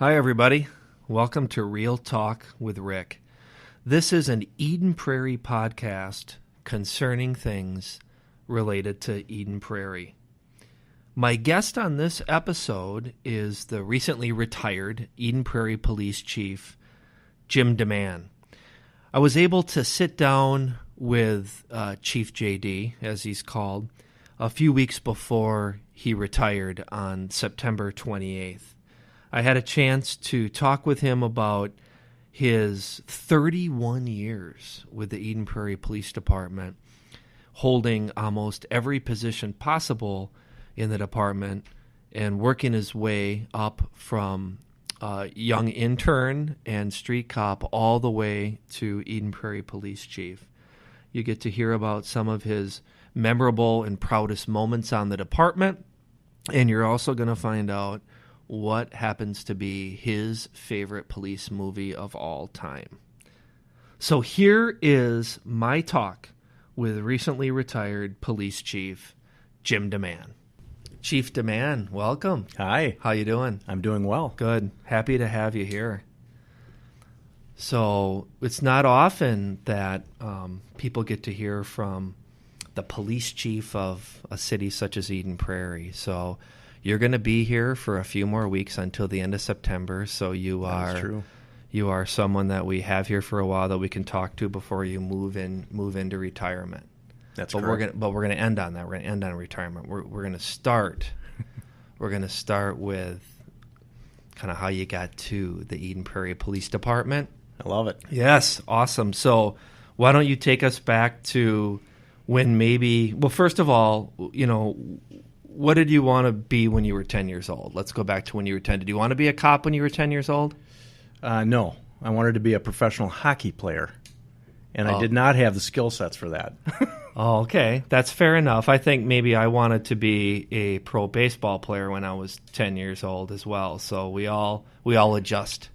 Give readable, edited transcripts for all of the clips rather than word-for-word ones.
Hi, everybody. Welcome to Real Talk with Rick. This is an Eden Prairie podcast concerning things related to Eden Prairie. My guest on this episode is the recently retired Eden Prairie Police Chief, Jim DeMann. I was able to sit down with Chief JD, as he's called, a few weeks before he retired on September 28th. I had a chance to talk with him about his 31 years with the Eden Prairie Police Department, holding almost every position possible in the department and working his way up from young intern and street cop all the way to Eden Prairie Police Chief. You get to hear about some of his memorable and proudest moments on the department, and you're also going to find out what happens to be his favorite police movie of all time. So here is my talk with recently retired police chief Jim DeMann. Chief DeMann, welcome. Hi. How you doing? I'm doing well. Good. Happy to have you here. So it's not often that people get to hear from the police chief of a city such as Eden Prairie. So you're going to be here for a few more weeks until the end of September. So you are someone that we have here for a while that we can talk to before you move into retirement. That's correct. But we're going to end on that. We're going to end on retirement. We're going to start. We're going to start with kind of how you got to the Eden Prairie Police Department. I love it. Yes, awesome. So why don't you take us back to when first of all, what did you want to be when you were 10 years old? Let's go back to when you were 10. Did you want to be a cop when you were 10 years old? No. I wanted to be a professional hockey player, and I did not have the skill sets for that. Oh, okay. That's fair enough. I think maybe I wanted to be a pro baseball player when I was 10 years old as well. So we all adjust.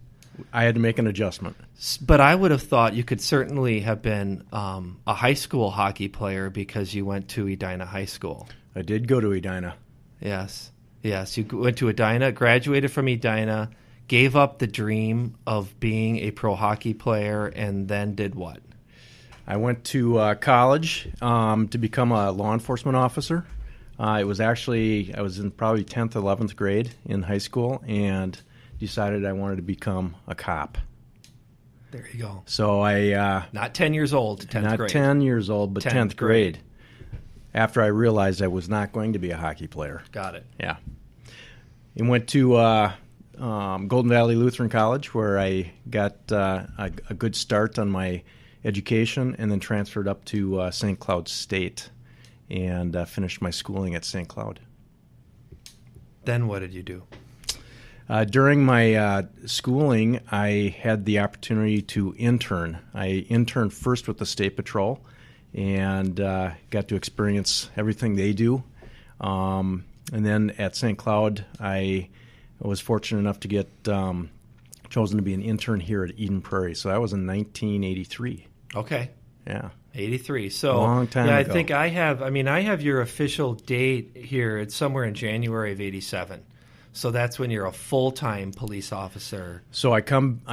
I had to make an adjustment. But I would have thought you could certainly have been a high school hockey player because you went to Edina High School. I did go to Edina. Yes. You went to Edina, graduated from Edina, gave up the dream of being a pro hockey player, and then did what? I went to college to become a law enforcement officer. I was in probably 10th, 11th grade in high school and decided I wanted to become a cop. There you go. So I... not 10 years old, 10th not grade. Not 10 years old, but 10th grade. After I realized I was not going to be a hockey player. Got it. Yeah. And went to Golden Valley Lutheran College, where I got a good start on my education, and then transferred up to St. Cloud State and finished my schooling at St. Cloud. Then what did you do? During my schooling, I had the opportunity to intern. I interned first with the State Patrol and got to experience everything they do. And then at St. Cloud, I was fortunate enough to get chosen to be an intern here at Eden Prairie. So that was in 1983. Okay. Yeah. 83. So long time ago. I think I have your official date here. It's somewhere in January of 87. So that's when you're a full-time police officer. So I come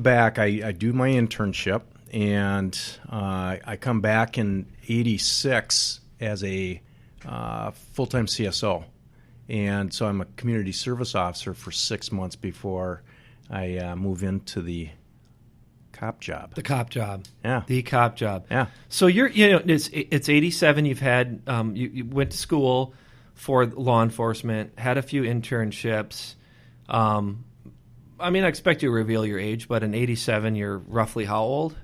back, I do my internship, and I come back in 86 as a full-time CSO. And so I'm a community service officer for 6 months before I move into the cop job. The cop job. Yeah. The cop job. Yeah. So it's 87. You've had you went to school for law enforcement, had a few internships. I expect you to reveal your age, but in 87, you're roughly how old?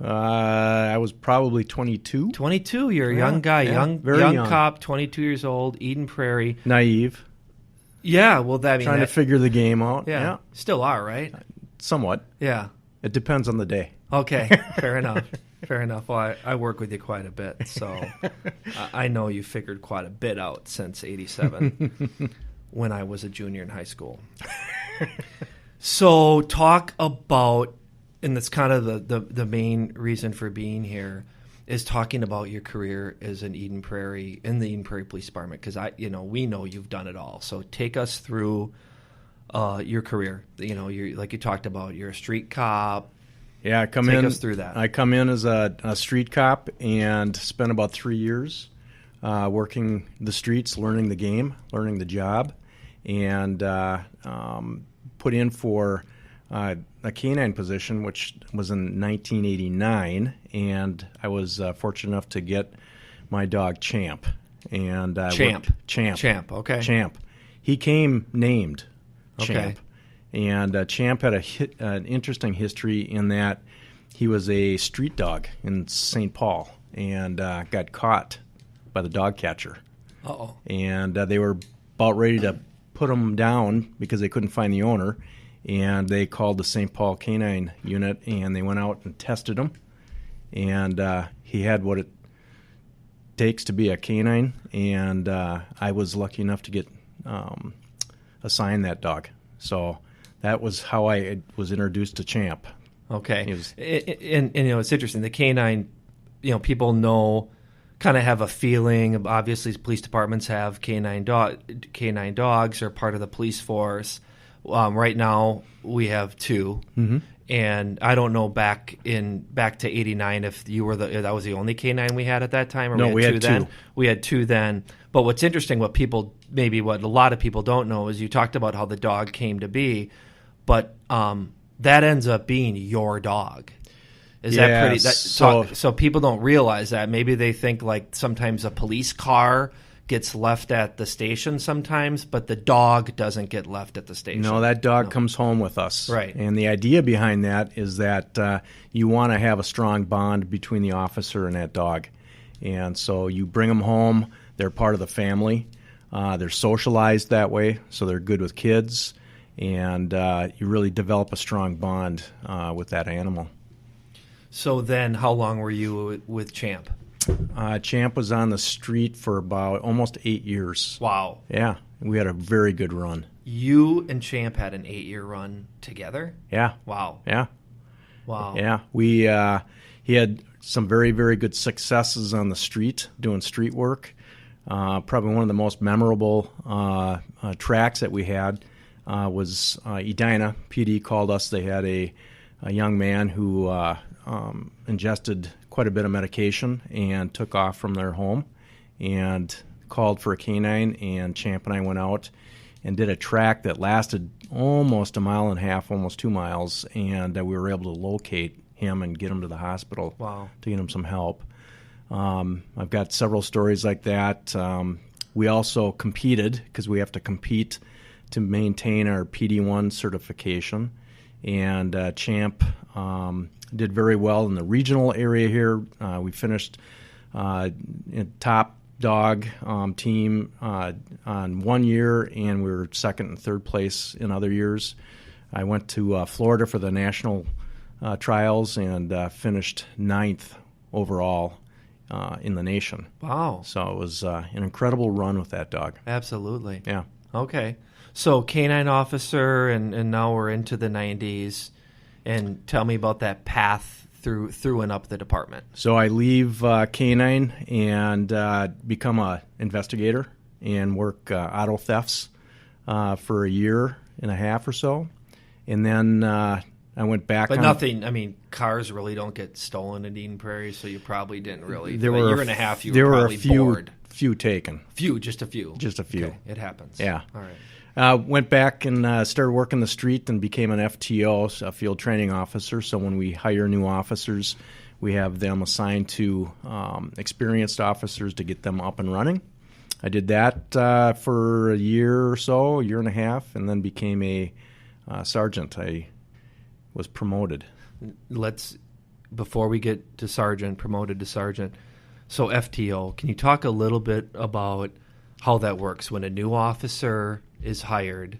I was probably 22. 22. You're a young guy, young cop, 22 years old, Eden Prairie. Naive. Yeah, well, trying to figure the game out. Yeah, still are, right? Somewhat. Yeah. It depends on the day. Okay, fair enough. Fair enough. Well, I work with you quite a bit, so I know you figured quite a bit out since 87 when I was a junior in high school. So talk about, and that's kind of the main reason for being here, is talking about your career as in the Eden Prairie Police Department, because we know you've done it all. So take us through your career? You're like you talked about. You're a street cop. Yeah, Take us through that. I come in as a street cop and spent about 3 years working the streets, learning the game, learning the job, and put in for a canine position, which was in 1989, and I was fortunate enough to get my dog Champ. And Champ. Okay. Champ. He came named Okay. Champ. And Champ had an interesting history in that he was a street dog in St. Paul and got caught by the dog catcher. Uh-oh. And they were about ready to put him down because they couldn't find the owner. And they called the St. Paul Canine Unit, and they went out and tested him. And he had what it takes to be a canine. And I was lucky enough to get assigned that dog. So that was how I was introduced to Champ. Okay. And it's interesting. The canine, people know, kind of have a feeling. Obviously, police departments have canine dogs are part of the police force. Right now, we have 2. Mm-hmm. And I don't know back to '89 if that was the only canine we had at that time, or no, we had 2 then. 2. We had 2 then. But what's interesting, what a lot of people don't know, is you talked about how the dog came to be, but that ends up being your dog. Is that pretty? So people don't realize that. Maybe they think like sometimes a police car gets left at the station sometimes, but the dog doesn't get left at the station. No, that dog comes home with us. Right. And the idea behind that is that you want to have a strong bond between the officer and that dog. And so you bring them home. They're part of the family. They're socialized that way, so they're good with kids. And you really develop a strong bond with that animal. So then how long were you with Champ? Champ was on the street for about almost 8 years. Wow. Yeah, we had a very good run. You and Champ had an 8-year run together? Yeah. Wow. Yeah. Wow. Yeah. He had some very, very good successes on the street, doing street work. Probably one of the most memorable tracks that we had was Edina. PD called us. They had a young man who ingested quite a bit of medication and took off from their home and called for a canine, and Champ and I went out and did a track that lasted almost a mile and a half, almost 2 miles, and we were able to locate him and get him to the hospital. Wow. To get him some help. I've got several stories like that. We also competed, because we have to compete to maintain our PD1 certification, and Champ did very well in the regional area here. We finished in top dog team on 1 year, and we were second and third place in other years. I went to Florida for the national trials and finished 9th overall in the nation. Wow. So it was an incredible run with that dog. Absolutely. Yeah. Okay. So canine officer, and now we're into the 90s. And tell me about that path through and up the department. So I leave canine and become an investigator and work auto thefts for a year and a half or so. And then I went back. But nothing, cars really don't get stolen in Eden Prairie, so you probably didn't really. There were a year and a half, you were probably bored. Few taken. Just a few. Okay, it happens. Yeah. All right. Went back and started working the street and became an FTO, a field training officer. So when we hire new officers, we have them assigned to experienced officers to get them up and running. I did that for a year or so, a year and a half, and then became a sergeant. I was promoted. Before we get to sergeant, promoted to sergeant, so FTO, can you talk a little bit about how that works when a new officer is hired?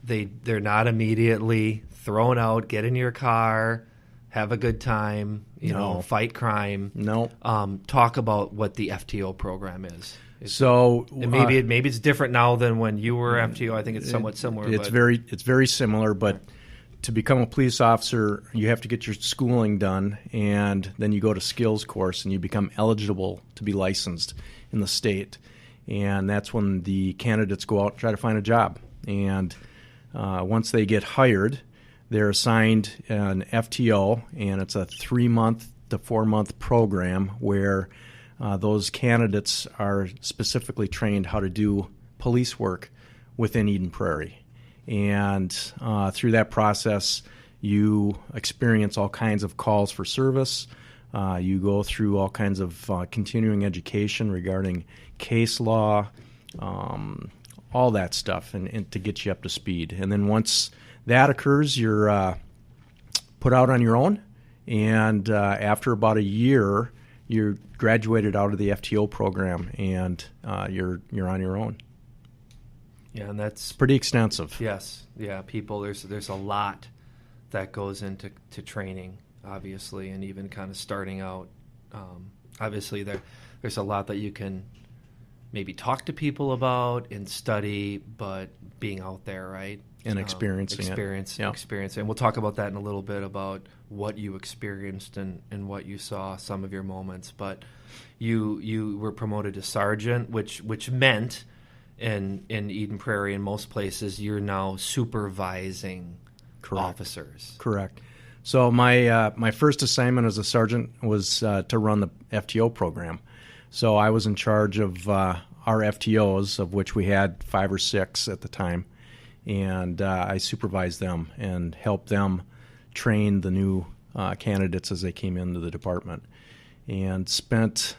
They're not immediately thrown out, get in your car, have a good time, fight crime. No. Talk about what the FTO program is. And maybe it's different now than when you were FTO. I think it's somewhat similar. It's very similar, but to become a police officer, you have to get your schooling done, and then you go to skills course, and you become eligible to be licensed in the state. And that's when the candidates go out and try to find a job. And once they get hired, they're assigned an FTO, and it's a 3-month to 4-month program where those candidates are specifically trained how to do police work within Eden Prairie. And through that process, you experience all kinds of calls for service. You go through all kinds of continuing education regarding case law, all that stuff, and to get you up to speed. And then once that occurs, you're put out on your own. And after about a year, you're graduated out of the FTO program, and you're on your own. Yeah, and that's pretty extensive. Yes, yeah. People, there's a lot that goes into training, obviously, and even kind of starting out. Obviously, there's a lot that you can maybe talk to people about and study, but being out there, right? And experiencing it. Experience. And we'll talk about that in a little bit, about what you experienced and what you saw, some of your moments. But you were promoted to sergeant, which meant in Eden Prairie, in most places, you're now supervising officers. Correct. So my first assignment as a sergeant was to run the FTO program. So I was in charge of our FTOs, of which we had 5 or 6 at the time, and I supervised them and helped them train the new candidates as they came into the department, and spent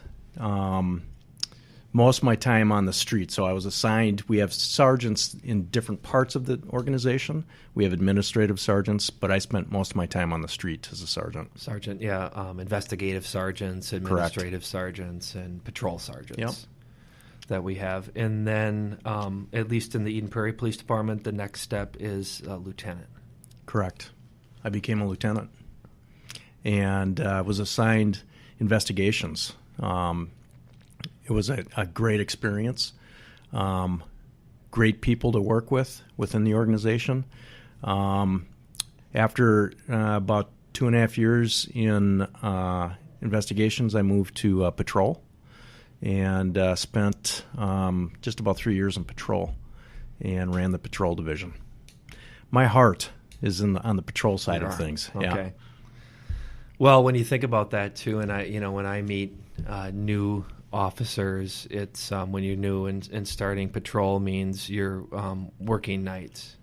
most of my time on the street. So I was assigned, we have sergeants in different parts of the organization. We have administrative sergeants, but I spent most of my time on the street as a sergeant. Sergeant, yeah. Investigative sergeants, administrative sergeants, and patrol sergeants that we have. And then, at least in the Eden Prairie Police Department, the next step is lieutenant. Correct. I became a lieutenant and was assigned investigations. It was a great experience, great people to work with within the organization. After about 2.5 years in investigations, I moved to patrol and spent just about 3 years in patrol and ran the patrol division. My heart is on the patrol side of things. Okay. Yeah. Well, when you think about that too, and when I meet new officers, it's when you're new and starting patrol means you're working nights.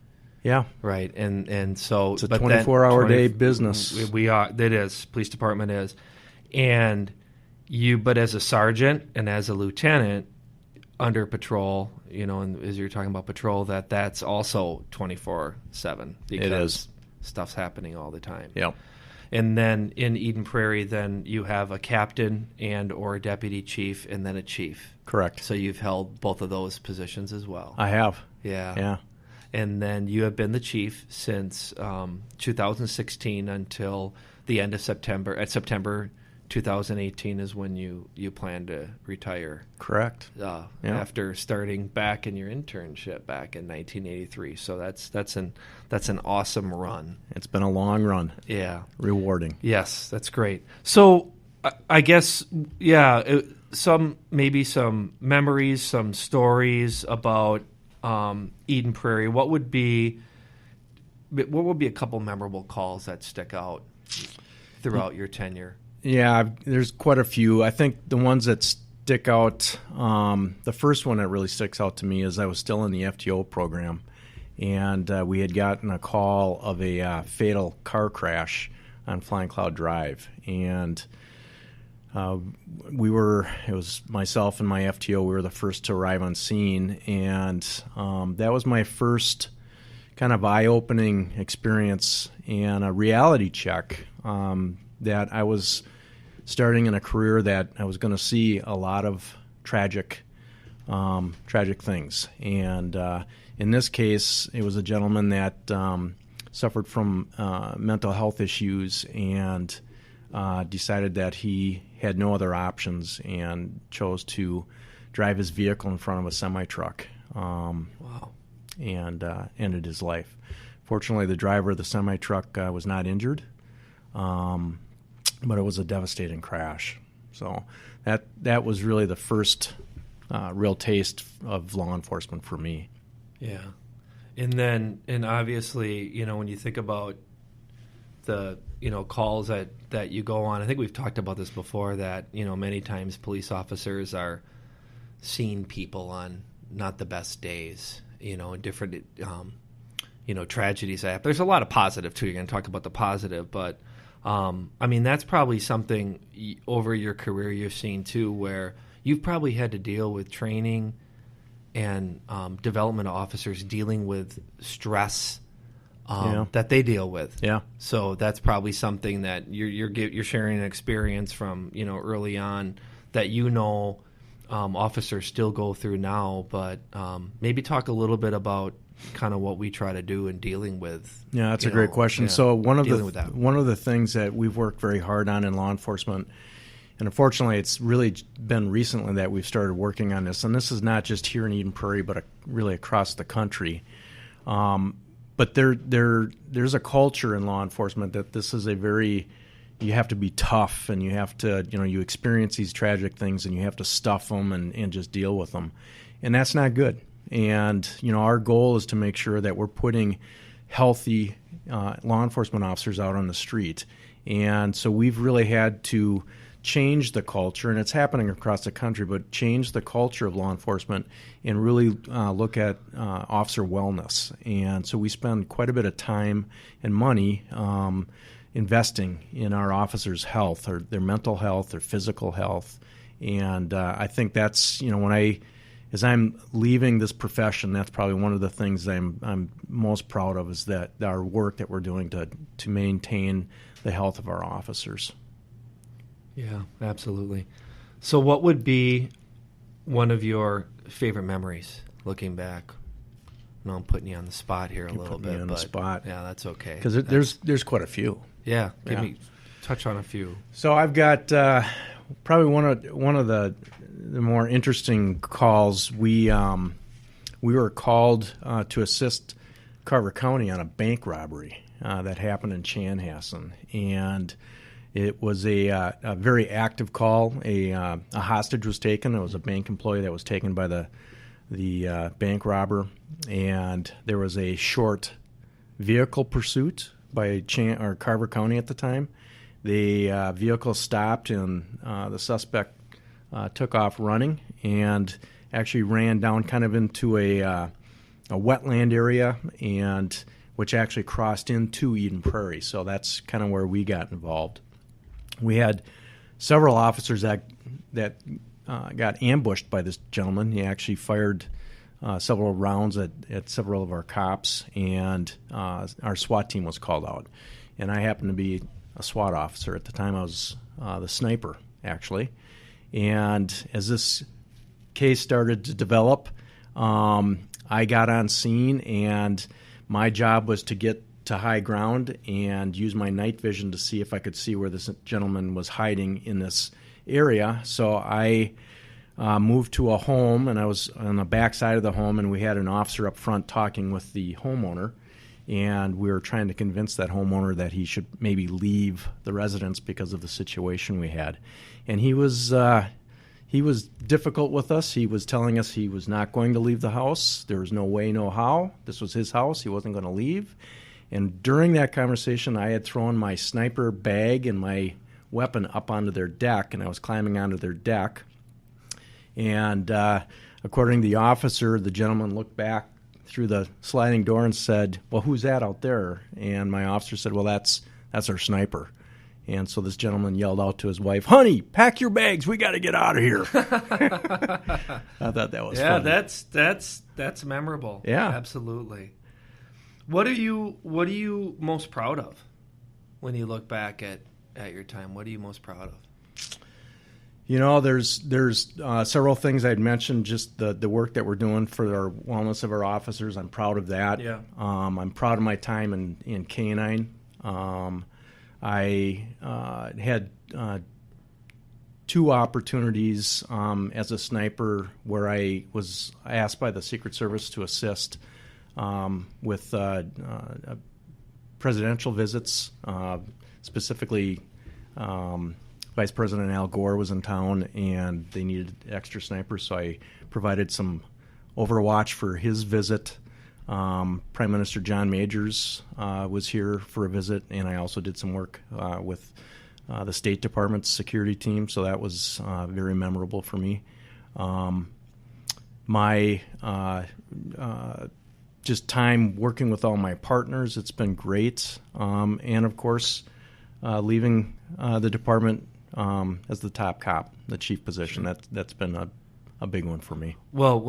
Yeah. Right. And so it's a 24-hour day business. We are. It is. Police department is. And but as a sergeant and as a lieutenant under patrol, and as you're talking about patrol, that's also 24/7 because it is. Stuff's happening all the time. Yep. And then in Eden Prairie, then you have a captain and or a deputy chief, and then a chief. Correct. So you've held both of those positions as well. I have. Yeah. Yeah. And then you have been the chief since 2016 until the end of September. At September 2018 is when you plan to retire. Correct. After starting back in your internship back in 1983. So that's an awesome run. It's been a long run. Yeah. Rewarding. Yes, that's great. So I guess some memories, some stories about Eden Prairie. What would be a couple memorable calls that stick out throughout your tenure? Yeah, there's quite a few. I think the ones that stick out, the first one that really sticks out to me is I was still in the FTO program, and we had gotten a call of a fatal car crash on Flying Cloud Drive, and it was myself and my FTO, we were the first to arrive on scene, and that was my first kind of eye-opening experience and a reality check that I was starting in a career that I was going to see a lot of tragic things. And in this case, it was a gentleman that suffered from mental health issues and decided that he had no other options and chose to drive his vehicle in front of a semi-truck. Wow. And ended his life. Fortunately, the driver of the semi-truck was not injured, but it was a devastating crash. So that was really the first real taste of law enforcement for me. Yeah. And obviously, when you think about the, calls that you go on, I think we've talked about this before, that, many times police officers are seeing people on not the best days, different, tragedies happen. There's a lot of positive too. You're going to talk about the positive, but that's probably something over your career you've seen too, where you've probably had to deal with training and development of officers dealing with stress that they deal with. Yeah. So that's probably something that you're sharing an experience from early on that officers still go through now. But maybe talk a little bit about kind of what we try to do in dealing with. Yeah, that's a great question. So one of the things that we've worked very hard on in law enforcement. And unfortunately, it's really been recently that we've started working on this. And this is not just here in Eden Prairie, but really across the country. But there's a culture in law enforcement that this is you have to be tough, and you have to, you experience these tragic things, and you have to stuff them and just deal with them. And that's not good. And, our goal is to make sure that we're putting healthy law enforcement officers out on the street. And so we've really had to change the culture, and it's happening across the country, but change the culture of law enforcement and really look at officer wellness. And so we spend quite a bit of time and money investing in our officers' health, or their mental health, their physical health. And I think that's, as I'm leaving this profession, that's probably one of the things I'm most proud of, is that our work that we're doing to maintain the health of our officers. Yeah, absolutely. So what would be one of your favorite memories looking back? No, I'm putting you on the spot here a little bit. On the spot. Yeah, that's okay. Because there's quite a few. Yeah, touch on a few. So I've got probably one of the more interesting calls. We were called to assist Carver County on a bank robbery that happened in Chanhassen, and it was a very active call. A hostage was taken. It was a bank employee that was taken by the bank robber, and there was a short vehicle pursuit by Carver County at the time. The vehicle stopped, and the suspect took off running and actually ran down kind of into a wetland area, and which actually crossed into Eden Prairie. So that's kind of where we got involved. We had several officers that got ambushed by this gentleman. He actually fired several rounds at several of our cops, and our SWAT team was called out. And I happened to be a SWAT officer at the time. I was the sniper, actually. And as this case started to develop, I got on scene, and my job was to get to high ground and use my night vision to see if I could see where this gentleman was hiding in this area. So I moved to a home, and I was on the back side of the home, and we had an officer up front talking with the homeowner, and we were trying to convince that homeowner that he should maybe leave the residence because of the situation we had. And he was difficult with us. He was telling us he was not going to leave the house. There was no way, no how. This was his house. He wasn't going to leave. And during that conversation, I had thrown my sniper bag and my weapon up onto their deck, and I was climbing onto their deck. And according to the officer, the gentleman looked back through the sliding door and said, "Well, who's that out there?" And my officer said, "Well, that's our sniper." And so this gentleman yelled out to his wife, "Honey, pack your bags. We got to get out of here." I thought that was funny. Yeah, that's memorable. Yeah, absolutely. What are you most proud of when you look back at your time? What are you most proud of? There's several things I'd mentioned. Just the work that we're doing for our wellness of our officers. I'm proud of that. Yeah. I'm proud of my time in K-9. I had two opportunities as a sniper where I was asked by the Secret Service to assist with presidential visits, specifically Vice President Al Gore was in town, and they needed extra snipers, so I provided some overwatch for his visit. Prime Minister John Majors was here for a visit, and I also did some work with the State Department's security team, so that was very memorable for me. My just time working with all my partners, it's been great. And of course, leaving the department as the top cop, the chief position, that's been a big one for me. Well,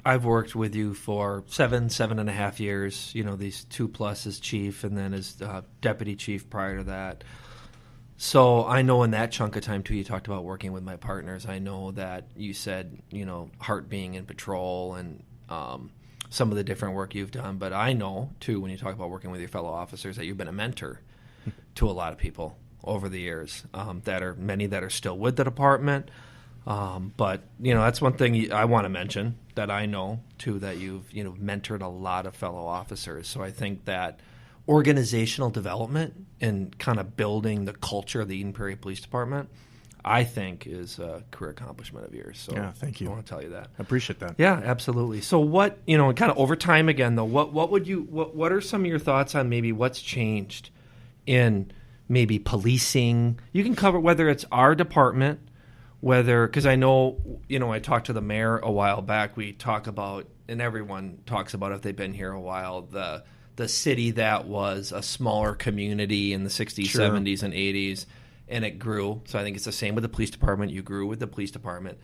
I've worked with you for 7.5 years, these 2+ as chief and then as deputy chief prior to that. So I know in that chunk of time, too, you talked about working with my partners. I know that you said, Hart being in patrol and some of the different work you've done. But I know, too, when you talk about working with your fellow officers, that you've been a mentor to a lot of people over the years, many that are still with the department. But, that's one thing I want to mention that I know, too, that you've, mentored a lot of fellow officers. So I think that organizational development and kind of building the culture of the Eden Prairie Police Department, I think, is a career accomplishment of yours. So yeah, thank you. I want to tell you that. I appreciate that. Yeah, absolutely. So what, kind of over time again, though, what are some of your thoughts on maybe what's changed in maybe policing? You can cover whether it's our department, because I know, I talked to the mayor a while back. We talk about, and everyone talks about if they've been here a while, the city that was a smaller community in the 60s, Sure. 70s, and 80s, and it grew. So I think it's the same with the police department. You grew with the police department.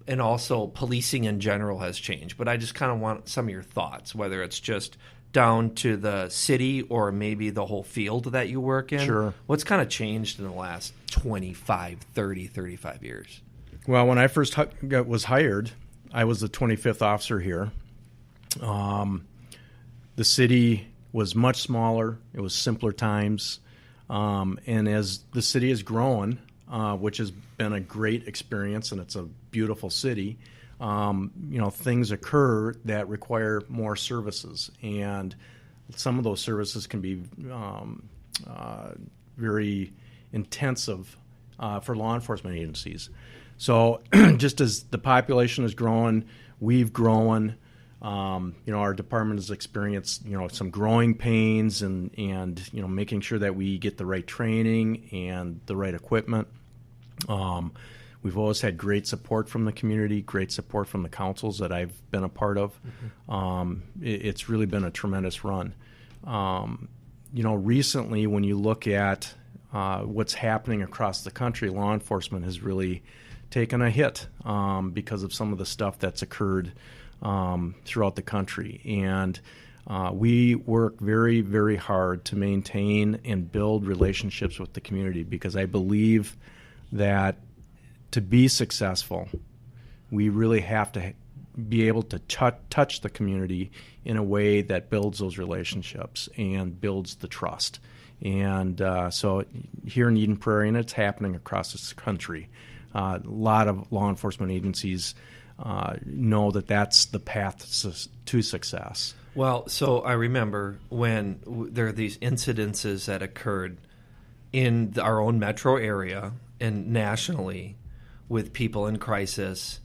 And also policing in general has changed. But I just kind of want some of your thoughts, whether it's just down to the city or maybe the whole field that you work in. Sure. What's kind of changed in the last 25, 30, 35 years? Well, when I first was hired, I was the 25th officer here. The city was much smaller. It was simpler times. And as the city has grown, which has been a great experience, and it's a beautiful city, things occur that require more services. And some of those services can be very intensive for law enforcement agencies. So just as the population has grown, we've grown. Our department has experienced, some growing pains and making sure that we get the right training and the right equipment. We've always had great support from the community, great support from the councils that I've been a part of. Mm-hmm. It's really been a tremendous run. Recently, when you look at what's happening across the country, law enforcement has really taken a hit because of some of the stuff that's occurred throughout the country. And we work very, very hard to maintain and build relationships with the community, because I believe that to be successful, we really have to be able to touch the community in a way that builds those relationships and builds the trust. And so here in Eden Prairie, and it's happening across this country, a lot of law enforcement agencies know that that's the path to success. Well, so I remember when there are these incidences that occurred in our own metro area and nationally with people in crisis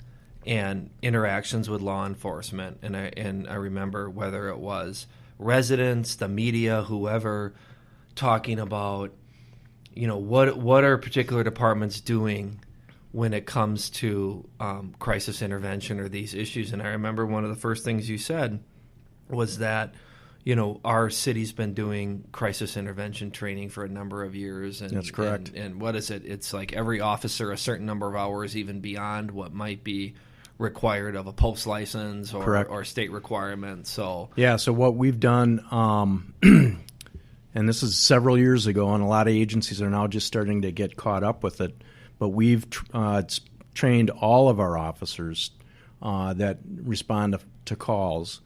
and interactions with law enforcement. And I remember whether it was residents, the media, whoever, talking about, what are particular departments doing when it comes to crisis intervention or these issues. And I remember one of the first things you said was that, our city's been doing crisis intervention training for a number of years. And, that's correct. And what is it? It's like every officer a certain number of hours, even beyond what might be required of a post license or state requirements. So what we've done, and this is several years ago, and a lot of agencies are now just starting to get caught up with it, but we've trained all of our officers that respond to calls.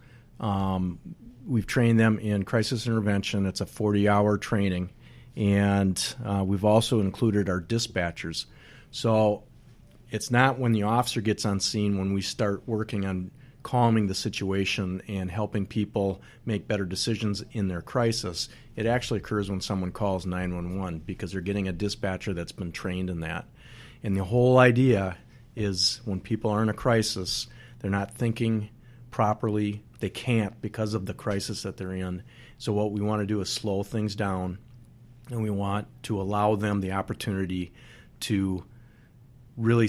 We've trained them in crisis intervention. It's a 40-hour training. And we've also included our dispatchers. So it's not when the officer gets on scene when we start working on calming the situation and helping people make better decisions in their crisis. It actually occurs when someone calls 911 because they're getting a dispatcher that's been trained in that. And the whole idea is when people are in a crisis, they're not thinking properly, They can't because of the crisis that they're in. So what we want to do is slow things down, and we want to allow them the opportunity to really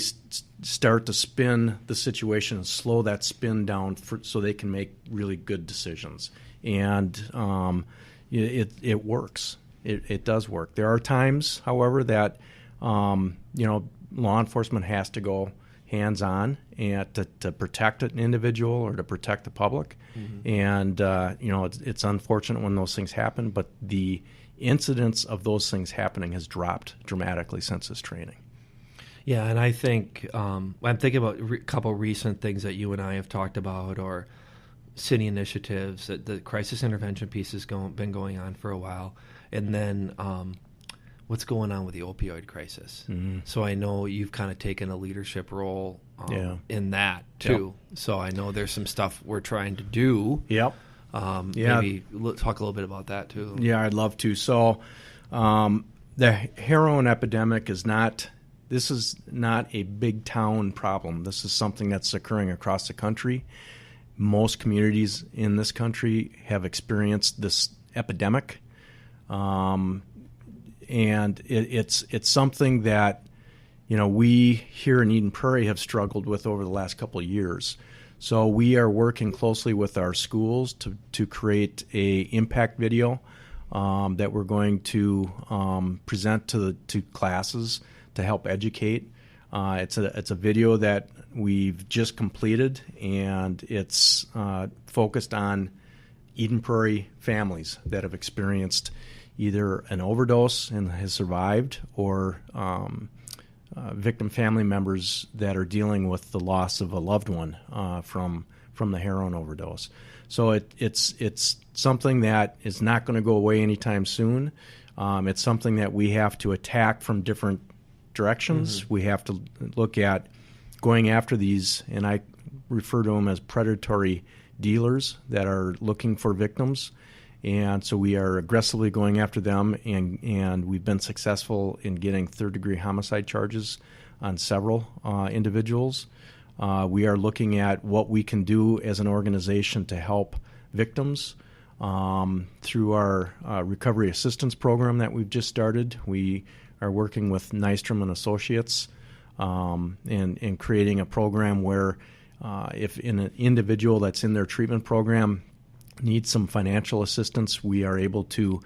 start to spin the situation and slow that spin down so they can make really good decisions. And it works. It does work. There are times, however, that law enforcement has to go hands-on and to protect an individual or to protect the public. Mm-hmm. And it's unfortunate when those things happen, but the incidence of those things happening has dropped dramatically since this training. Yeah, and I think I'm thinking about a couple recent things that you and I have talked about, or city initiatives. That the crisis intervention piece has been going on for a while, and then what's going on with the opioid crisis. Mm-hmm. So I know you've kind of taken a leadership role in that too. Yep. So I know there's some stuff we're trying to do. Yep. Maybe talk a little bit about that too. Yeah, I'd love to. So the heroin epidemic is not a big town problem. This is something that's occurring across the country. Most communities in this country have experienced this epidemic. And it's something that, we here in Eden Prairie have struggled with over the last couple of years. So we are working closely with our schools to create a impact video that we're going to present to classes to help educate. It's a video that we've just completed, and it's focused on Eden Prairie families that have experienced either an overdose and has survived, or victim family members that are dealing with the loss of a loved one from the heroin overdose. So it's something that is not going to go away anytime soon. It's something that we have to attack from different directions. Mm-hmm. We have to look at going after these, and I refer to them as predatory dealers that are looking for victims. And so we are aggressively going after them, and we've been successful in getting third-degree homicide charges on several individuals. We are looking at what we can do as an organization to help victims through our recovery assistance program that we've just started. We are working with Nystrom and Associates and creating a program where if an individual that's in their treatment program needs some financial assistance, we are able to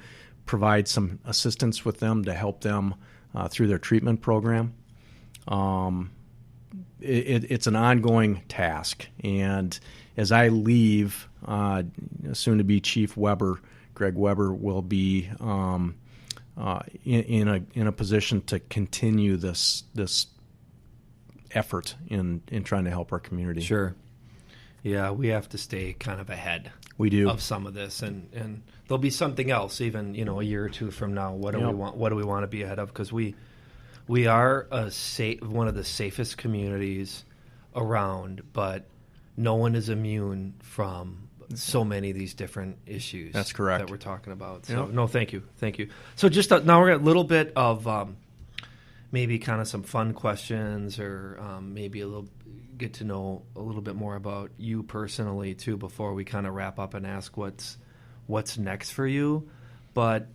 provide some assistance with them to help them through their treatment program. It's an ongoing task, and as I leave, soon-to-be Chief Greg Weber, will be in a position to continue this effort in trying to help our community. Sure. Yeah, we have to stay kind of ahead. We do. Of some of this, and there'll be something else even a year or two from now. What do we want? What do we want to be ahead of? Because we are one of the safest communities around, but no one is immune from so many of these different issues. That's correct. That we're talking about. So no, thank you. So just now we're at a little bit of maybe kind of some fun questions, or maybe a little get to know a little bit more about you personally too before we kind of wrap up and ask what's next for you. But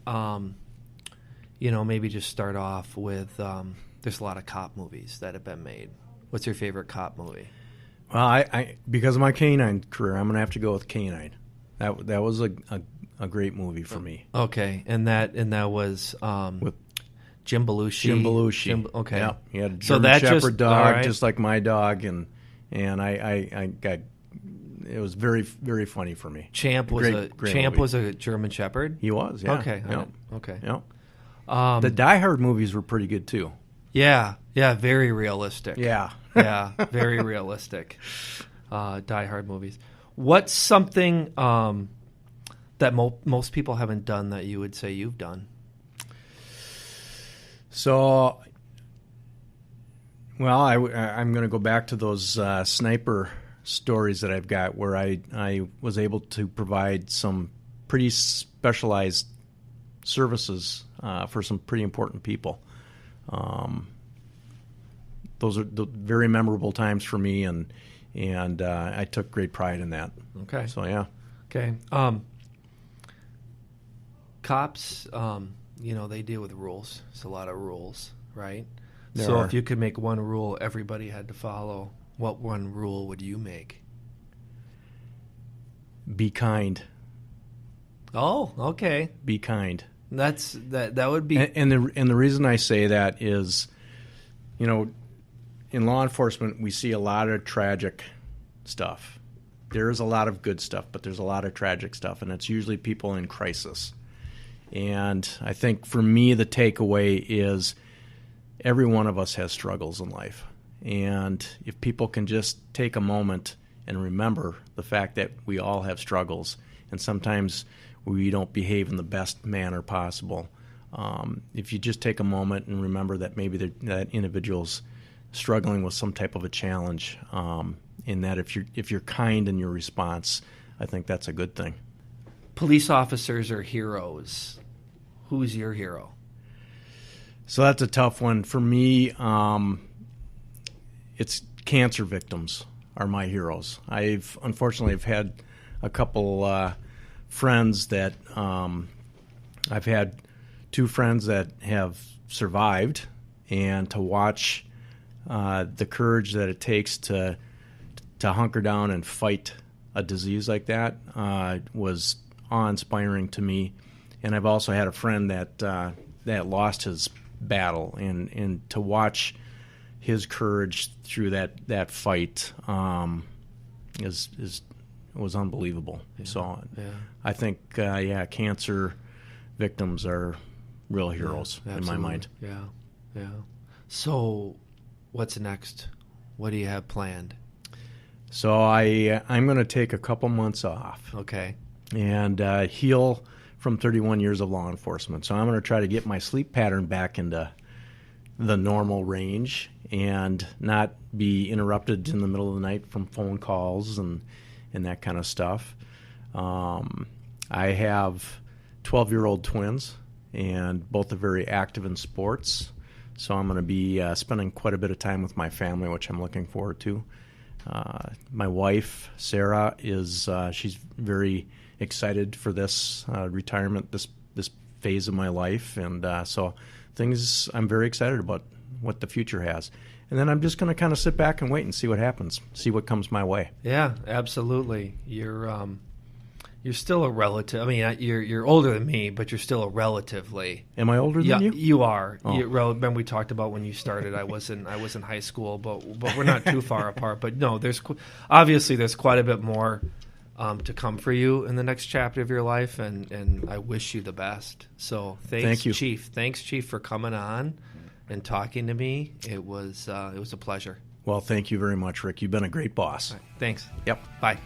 maybe just start off with there's a lot of cop movies that have been made. What's your favorite cop movie? Well, I because of my canine career, I'm going to have to go with Canine. That was a great movie for me. Okay, and that was with Jim Belushi. Okay. Yeah, he had a German Shepherd dog, just like my dog, and I got. It was very, very funny for me. Champ was a German Shepherd. He was. Yeah. Okay. Yeah. Okay. Yeah. The Die Hard movies were pretty good too. Yeah. Yeah. Very realistic. Yeah. Yeah. Very realistic. Die Hard movies. What's something that most people haven't done that you would say you've done? So, well, I'm going to go back to those sniper stories that I've got, where I was able to provide some pretty specialized services for some pretty important people. Those are the very memorable times for me, and and I took great pride in that. Okay. So yeah. Okay. Cops, they deal with rules. It's a lot of rules, right? There are. If you could make one rule everybody had to follow, what one rule would you make? Be kind. Oh, okay. Be kind. That would be. And the reason I say that is, in law enforcement we see a lot of tragic stuff. There is a lot of good stuff, but there's a lot of tragic stuff, and it's usually people in crisis. And I think for me the takeaway is every one of us has struggles in life. And if people can just take a moment and remember the fact that we all have struggles, and sometimes we don't behave in the best manner possible. If you just take a moment and remember that maybe that individual's struggling with some type of a challenge, in that if you're kind in your response, I think that's a good thing. Police officers are heroes. Who's your hero? So that's a tough one. For me, it's cancer victims are my heroes. Unfortunately I've had a couple friends that I've had two friends that have survived, and to watch the courage that it takes to hunker down and fight a disease like that was awe-inspiring to me. And I've also had a friend that lost his battle, and to watch his courage through that fight was unbelievable. Yeah. So yeah. I think cancer victims are real heroes in my mind. Yeah. So what's next? What do you have planned? So I'm going to take a couple months off. Okay. And heal from 31 years of law enforcement. So I'm going to try to get my sleep pattern back into the normal range and not be interrupted in the middle of the night from phone calls and that kind of stuff. I have 12-year-old twins, and both are very active in sports. So I'm going to be spending quite a bit of time with my family, which I'm looking forward to. My wife, Sarah, she's very excited for this retirement, this phase of my life, and so I'm very excited about what the future has. And then I'm just going to kind of sit back and wait and see what happens, see what comes my way. Yeah, absolutely. You're still a relative. I mean, you're older than me, but you're still a relatively. Am I older than you? You are. Oh. Remember we talked about when you started. I was in high school, but we're not too far apart. But no, there's quite a bit more to come for you in the next chapter of your life, and I wish you the best. So thank you, Chief. Thanks, Chief, for coming on and talking to me. It was a pleasure. Well, thank you very much, Rick. You've been a great boss. Right. Thanks. Yep. Bye.